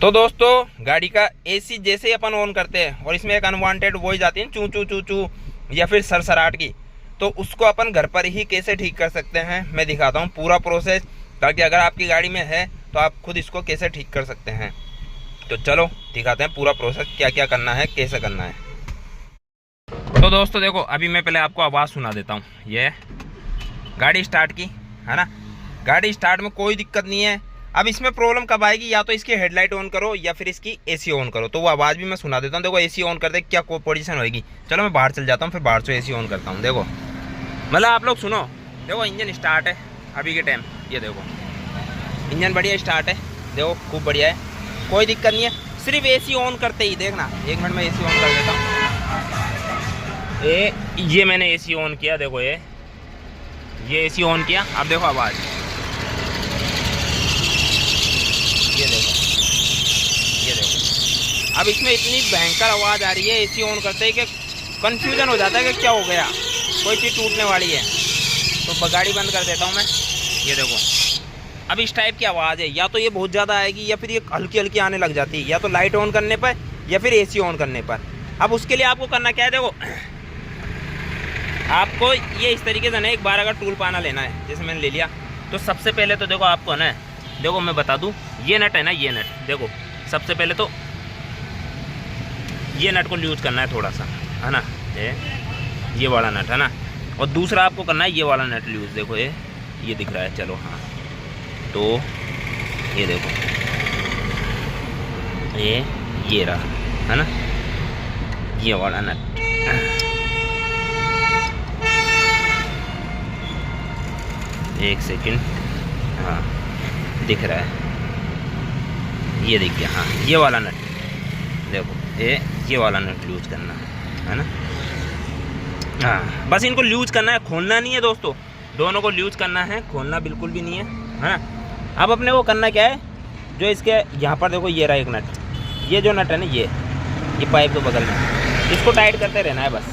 तो दोस्तों गाड़ी का एसी जैसे ही अपन ऑन करते हैं और इसमें एक अनवांटेड वॉइस आती है चू चू चू चू या फिर सरसराहट की, तो उसको अपन घर पर ही कैसे ठीक कर सकते हैं मैं दिखाता हूँ पूरा प्रोसेस, ताकि अगर आपकी गाड़ी में है तो आप खुद इसको कैसे ठीक कर सकते हैं। तो चलो दिखाते हैं पूरा प्रोसेस, क्या क्या करना है, कैसे करना है। तो दोस्तों देखो, अभी मैं पहले आपको आवाज़ सुना देता हूँ। ये गाड़ी स्टार्ट की है ना, गाड़ी स्टार्ट में कोई दिक्कत नहीं है। अब इसमें प्रॉब्लम कब आएगी, या तो इसकी हेडलाइट ऑन करो या फिर इसकी एसी ऑन करो। तो वो आवाज़ भी मैं सुना देता हूँ। देखो एसी ऑन करते क्या पोजीशन होगी। चलो मैं बाहर चल जाता हूँ, फिर बाहर से एसी ऑन करता हूँ। देखो मतलब आप लोग सुनो, देखो इंजन स्टार्ट है अभी के टाइम। ये देखो इंजन बढ़िया स्टार्ट है, देखो खूब बढ़िया है, कोई दिक्कत नहीं है। सिर्फ एसी ऑन करते ही देखना, एक मिनट में एसी ऑन कर देता हूँ। ये मैंने एसी ऑन किया, देखो ये एसी ऑन किया। अब देखो आवाज़, ये देखो अब इसमें इतनी भयंकर आवाज़ आ रही है एसी ऑन करते ही कि कंफ्यूजन हो जाता है कि क्या हो गया, कोई चीज़ टूटने वाली है। तो गाड़ी बंद कर देता हूँ मैं। ये देखो अब इस टाइप की आवाज़ है, या तो ये बहुत ज़्यादा आएगी या फिर ये हल्की हल्की आने लग जाती है, या तो लाइट ऑन करने पर या फिर एसी ऑन करने पर। अब उसके लिए आपको करना क्या है, देखो आपको ये इस तरीके से ना एक 12 का टूल पाना लेना है, जैसे मैंने ले लिया। तो सबसे पहले तो देखो आपको ना, देखो मैं बता दूं, ये नट है ना, ये नट देखो, सबसे पहले तो ये नट को लूज करना है थोड़ा सा, है ना, ये वाला नट है ना। और दूसरा आपको करना है ये वाला नट लूज, देखो ये दिख रहा है। चलो हाँ, तो ये देखो ये रहा, है ना, ये वाला नट। एक सेकंड, हाँ दिख रहा है, ये देखिए, हाँ ये वाला नट देखो, ये वाला नट लूज करना है ना। हाँ बस इनको लूज करना है, खोलना नहीं है दोस्तों, दोनों को लूज करना है, खोलना बिल्कुल भी नहीं है ना। अब अपने वो करना क्या है, जो इसके यहाँ पर देखो ये रहा एक नट, ये जो नट है ना, ये पाइप के बगल में, इसको टाइट करते रहना है बस।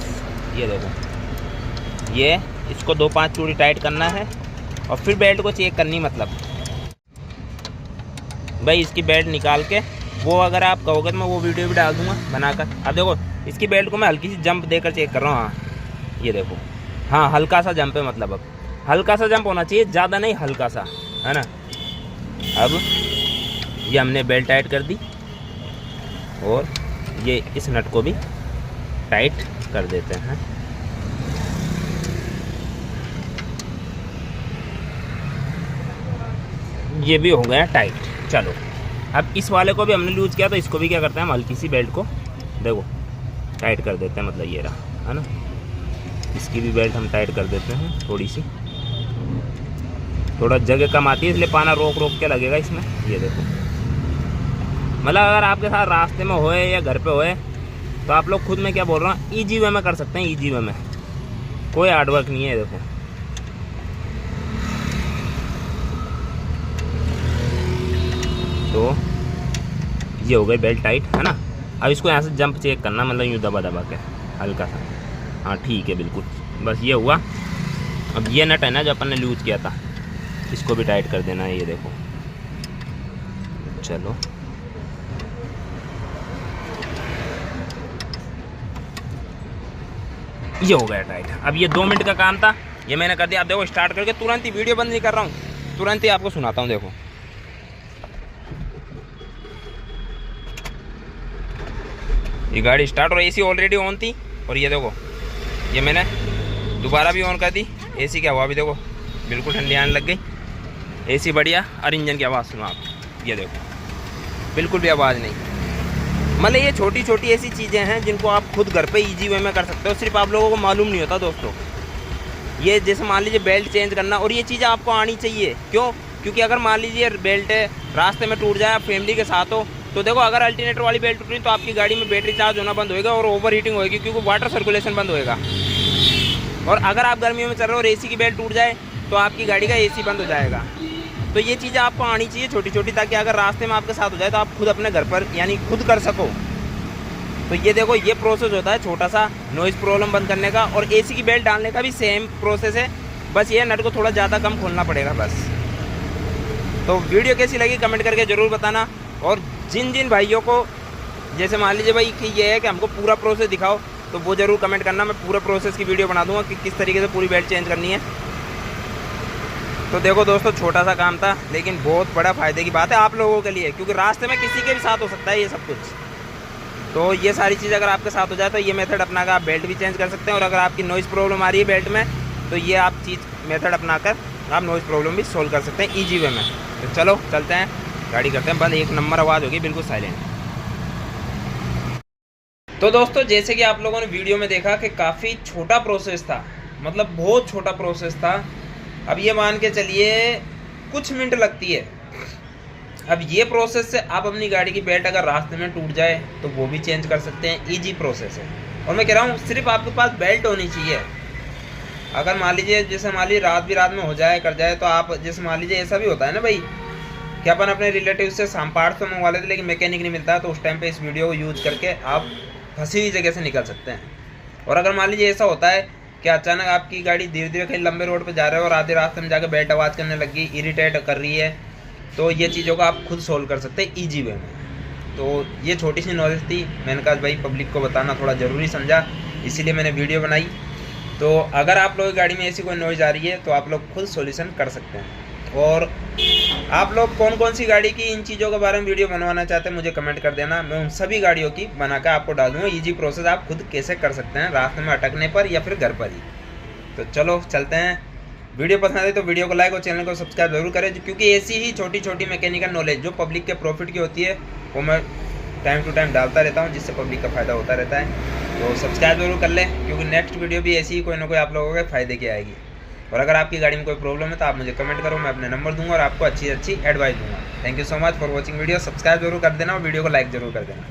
ये देखो ये इसको 2-5 चूड़ी टाइट करना है, और फिर बेल्ट को चेक करनी, मतलब भाई इसकी बेल्ट निकाल के, वो अगर आप कहोगे तो मैं वो वीडियो भी डाल दूंगा बनाकर। अब देखो इसकी बेल्ट को मैं हल्की सी जंप देकर चेक कर रहा हूँ। हाँ ये देखो, हाँ हल्का सा जंप है, मतलब अब हल्का सा जंप होना चाहिए, ज़्यादा नहीं, हल्का सा, है ना। अब ये हमने बेल्ट टाइट कर दी, और ये इस नट को भी टाइट कर देते हैं। ये भी हो गया टाइट। चलो अब इस वाले को भी हमने लूज किया, तो इसको भी क्या करते हैं हम, हल्की सी बेल्ट को देखो टाइट कर देते हैं, मतलब ये रहा, है ना। इसकी भी बेल्ट हम टाइट कर देते हैं थोड़ी सी, थोड़ा जगह कम आती है इसलिए पाना रोक के लगेगा इसमें। ये देखो मतलब अगर आपके साथ रास्ते में होए या घर पे होए, तो आप लोग खुद में क्या बोल रहा हूँ, ईजी वे में कर सकते हैं, ईजी वे में, कोई हार्डवर्क नहीं है। देखो तो ये हो गई बेल्ट टाइट, है ना। अब इसको यहाँ से जंप चेक करना, मतलब यूँ दबा के हल्का सा, हाँ ठीक है बिल्कुल, बस ये हुआ। अब ये नट है ना जो अपन ने लूज किया था, इसको भी टाइट कर देना है। ये देखो चलो ये हो गया टाइट। अब ये 2 मिनट का काम था, ये मैंने कर दिया। अब देखो स्टार्ट करके तुरंत ही, वीडियो बंद नहीं कर रहा हूँ, तुरंत ही आपको सुनाता हूँ। देखो ये गाड़ी स्टार्ट, और एसी ऑलरेडी ऑन थी, और ये देखो ये मैंने दोबारा भी ऑन कर दी। एसी की हवा भी देखो बिल्कुल ठंडी आने लग गई, एसी बढ़िया। और इंजन की आवाज़ सुनो आप, ये देखो बिल्कुल भी आवाज़ नहीं। मतलब ये छोटी छोटी ऐसी चीज़ें हैं जिनको आप खुद घर पे इजी वे में कर सकते हो, सिर्फ आप लोगों को मालूम नहीं होता दोस्तों। ये जैसे मान लीजिए बेल्ट चेंज करना, और ये चीज़ें आपको आनी चाहिए। क्यों? क्योंकि अगर मान लीजिए बेल्ट रास्ते में टूट जाए, आप फैमिली के साथ हो, तो देखो अगर अल्टरनेटर वाली बेल्ट टूटी तो आपकी गाड़ी में बैटरी चार्ज होना बंद होएगा, और ओवर हीटिंग होएगी, क्योंकि वाटर सर्कुलेशन बंद होएगा। और अगर आप गर्मियों में चल रहे हो और एसी की बेल्ट टूट जाए, तो आपकी गाड़ी का एसी बंद हो जाएगा। तो ये चीज़ें आपको आनी चाहिए छोटी छोटी, ताकि अगर रास्ते में आपके साथ हो जाए तो आप खुद अपने घर पर यानी खुद कर सको। तो ये देखो ये प्रोसेस होता है छोटा सा नॉइज़ प्रॉब्लम बंद करने का, और एसी की बेल्ट डालने का भी सेम प्रोसेस है, बस ये नट को थोड़ा ज़्यादा कम खोलना पड़ेगा बस। तो वीडियो कैसी लगी कमेंट करके ज़रूर बताना, और जिन जिन भाइयों को जैसे मान लीजिए भाई कि ये है कि हमको पूरा प्रोसेस दिखाओ, तो वो ज़रूर कमेंट करना, मैं पूरा प्रोसेस की वीडियो बना दूंगा कि किस तरीके से पूरी बेल्ट चेंज करनी है। तो देखो दोस्तों, छोटा सा काम था लेकिन बहुत बड़ा फ़ायदे की बात है आप लोगों के लिए, क्योंकि रास्ते में किसी के भी साथ हो सकता है ये सब कुछ। तो ये सारी चीज़ अगर आपके साथ हो जाए तो ये मेथड अपना कर आप बेल्ट भी चेंज कर सकते हैं। और अगर आपकी नॉइज़ प्रॉब्लम आ रही है बेल्ट में, तो ये आप मेथड अपना कर आप नॉइज़ प्रॉब्लम भी सोल्व कर सकते हैं ईजी वे में। तो चलो चलते हैं, गाड़ी करते हैं बंद। एक नंबर आवाज़ होगी, बिल्कुल साइलेंट। तो दोस्तों, जैसे कि आप लोगों ने वीडियो में देखा कि काफ़ी छोटा प्रोसेस था, मतलब बहुत छोटा प्रोसेस था। अब ये मान के चलिए कुछ मिनट लगती है। अब ये प्रोसेस से आप अपनी गाड़ी की बेल्ट अगर रास्ते में टूट जाए तो वो भी चेंज कर सकते हैं, ईजी प्रोसेस है। और मैं कह रहा हूँ सिर्फ आपके पास बेल्ट होनी चाहिए। अगर मान लीजिए जैसे मान लीजिए रात भी रात में हो जाए कर जाए, तो आप जैसे मान लीजिए ऐसा भी होता है ना भाई कि अपन अपने रिलेटिव से पार्ट्स तो मंगवा लेते लेकिन मैकेनिक नहीं मिलता है, तो उस टाइम पे इस वीडियो को यूज करके आप फंसी हुई जगह से निकल सकते हैं। और अगर मान लीजिए ऐसा होता है कि अचानक आपकी गाड़ी धीरे धीरे कहीं लंबे रोड पर जा रहे हो और आधे रास्ते में जाकर बेल्ट आवाज़ करने लगी, इरिटेट कर रही है, तो ये चीज़ों को आप खुद सोल्व कर सकते हैं ईजी वे में। तो ये छोटी सी नॉलेज थी, मैंने कहा भाई पब्लिक को बताना थोड़ा ज़रूरी समझा, इसीलिए मैंने वीडियो बनाई। तो अगर आप लोगों की गाड़ी में ऐसी कोई नॉइज़ आ रही है तो आप लोग खुद सॉल्यूशन कर सकते हैं। और आप लोग कौन कौन सी गाड़ी की इन चीज़ों के बारे में वीडियो बनवाना चाहते हैं मुझे कमेंट कर देना, मैं उन सभी गाड़ियों की बनाकर आपको डाल दूँगा। ईजी प्रोसेस आप खुद कैसे कर सकते हैं रास्ते में अटकने पर या फिर घर पर ही। तो चलो चलते हैं। वीडियो पसंद आए तो वीडियो को लाइक और चैनल को सब्सक्राइब जरूर करें, क्योंकि ऐसी ही छोटी छोटी मैकेनिकल नॉलेज जो पब्लिक के प्रॉफिट की होती है वो मैं टाइम टू टाइम डालता रहता हूँ, जिससे पब्लिक का फ़ायदा होता रहता है। तो सब्सक्राइब जरूर कर लें, क्योंकि नेक्स्ट वीडियो भी ऐसी ही कोई ना कोई आप लोगों के फ़ायदे की आएगी। और अगर आपकी गाड़ी में कोई प्रॉब्लम है तो आप मुझे कमेंट करो, मैं अपने नंबर दूंगा और आपको अच्छी अच्छी एडवाइस दूंगा। Thank you so much for watching video. Subscribe जरूर कर देना और वीडियो को लाइक जरूर कर देना।